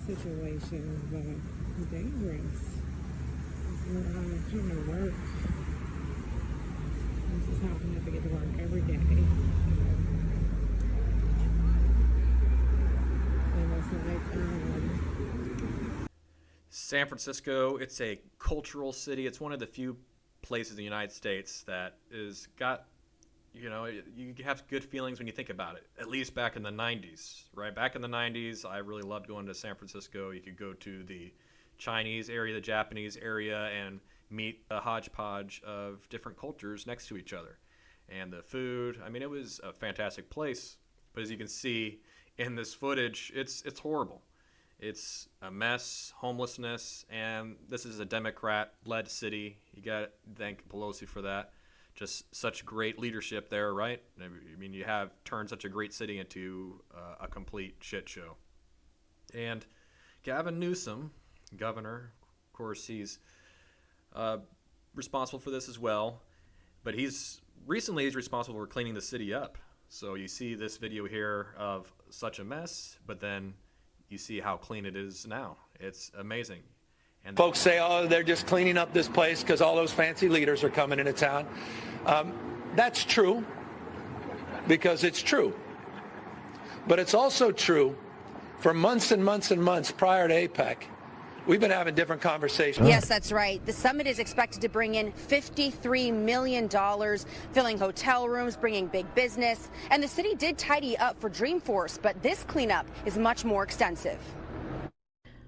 situations, but it's dangerous. It's coming to work. This is how I have to get to work every day. And it's like, San Francisco, it's a cultural city. It's one of the few places in the United States that is got, you know, you have good feelings when you think about it, at least back in the 90s, right? Back in the 90s, I really loved going to San Francisco. You could go to the Chinese area, the Japanese area, and meet a hodgepodge of different cultures next to each other. And the food, I mean, it was a fantastic place. But as you can see in this footage, it's horrible. It's a mess, homelessness, and this is a Democrat-led city. You got to thank Pelosi for that. Just such great leadership there, right? I mean, you have turned such a great city into a complete shit show. And Gavin Newsom, governor, of course, he's responsible for this as well. But he's responsible for cleaning the city up. So you see this video here of such a mess, but then you see how clean it is now. It's amazing. And folks say, oh, they're just cleaning up this place because all those fancy leaders are coming into town. That's true, because it's true. But it's also true for months and months and months prior to APEC. We've been having different conversations. Yes, that's right. The summit is expected to bring in $53 million, filling hotel rooms, bringing big business. And the city did tidy up for Dreamforce, but this cleanup is much more extensive.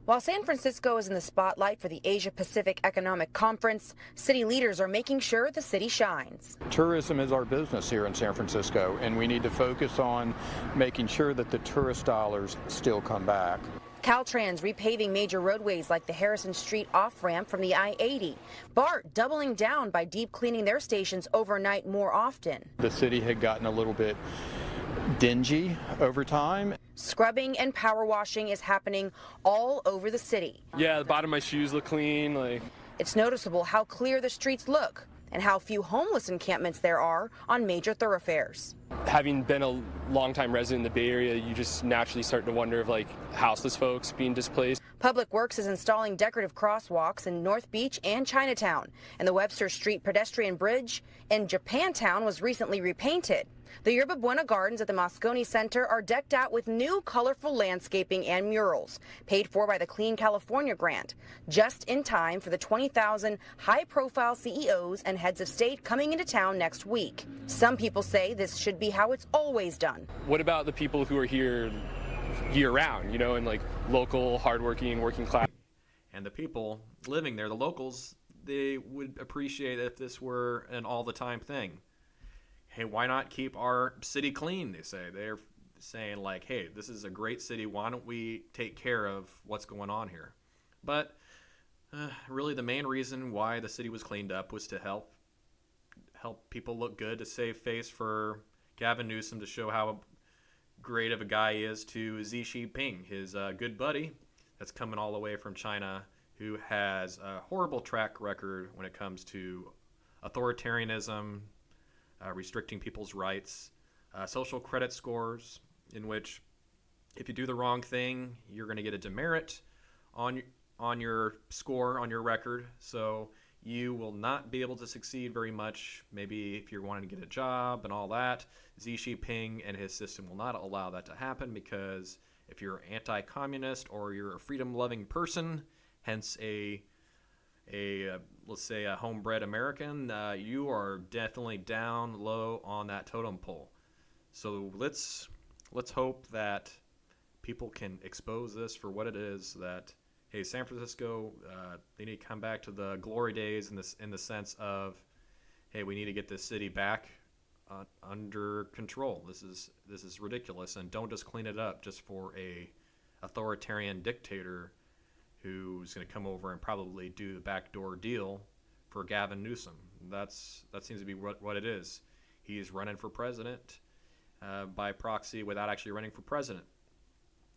While San Francisco is in the spotlight for the Asia-Pacific Economic Conference, city leaders are making sure the city shines. Tourism is our business here in San Francisco, and we need to focus on making sure that the tourist dollars still come back. Caltrans repaving major roadways like the Harrison Street off-ramp from the I-80. BART doubling down by deep cleaning their stations overnight more often. The city had gotten a little bit dingy over time. Scrubbing and power washing is happening all over the city. Yeah, the bottom of my shoes look clean. It's noticeable how clear the streets look and how few homeless encampments there are on major thoroughfares. Having been a longtime resident in the Bay Area, you just naturally start to wonder of houseless folks being displaced. Public Works is installing decorative crosswalks in North Beach and Chinatown, and the Webster Street pedestrian bridge in Japantown was recently repainted. The Yerba Buena Gardens at the Moscone Center are decked out with new colorful landscaping and murals, paid for by the Clean California grant, just in time for the 20,000 high-profile CEOs and heads of state coming into town next week. Some people say this should be how it's always done. What about the people who are here year-round, and local, hardworking, working class? And the people living there, the locals, they would appreciate if this were an all-the-time thing. Hey, why not keep our city clean, they say. They're saying, hey, this is a great city. Why don't we take care of what's going on here? But really the main reason why the city was cleaned up was to help people look good, to save face for Gavin Newsom, to show how great of a guy he is to Xi Jinping, his good buddy that's coming all the way from China, who has a horrible track record when it comes to authoritarianism, restricting people's rights, social credit scores, in which if you do the wrong thing, you're going to get a demerit on your score, on your record. So you will not be able to succeed very much. Maybe if you're wanting to get a job and all that, Xi Jinping and his system will not allow that to happen, because if you're anti-communist or you're a freedom-loving person, hence let's say a homebred American, you are definitely down low on that totem pole. So let's hope that people can expose this for what it is, that, hey, San Francisco, they need to come back to the glory days in the sense of, hey, we need to get this city back under control. This is ridiculous, and don't just clean it up just for a authoritarian dictator who's going to come over and probably do the backdoor deal for Gavin Newsom. That seems to be what it is. He's running for president by proxy without actually running for president.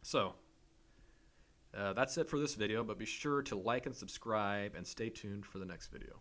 So that's it for this video, but be sure to like and subscribe and stay tuned for the next video.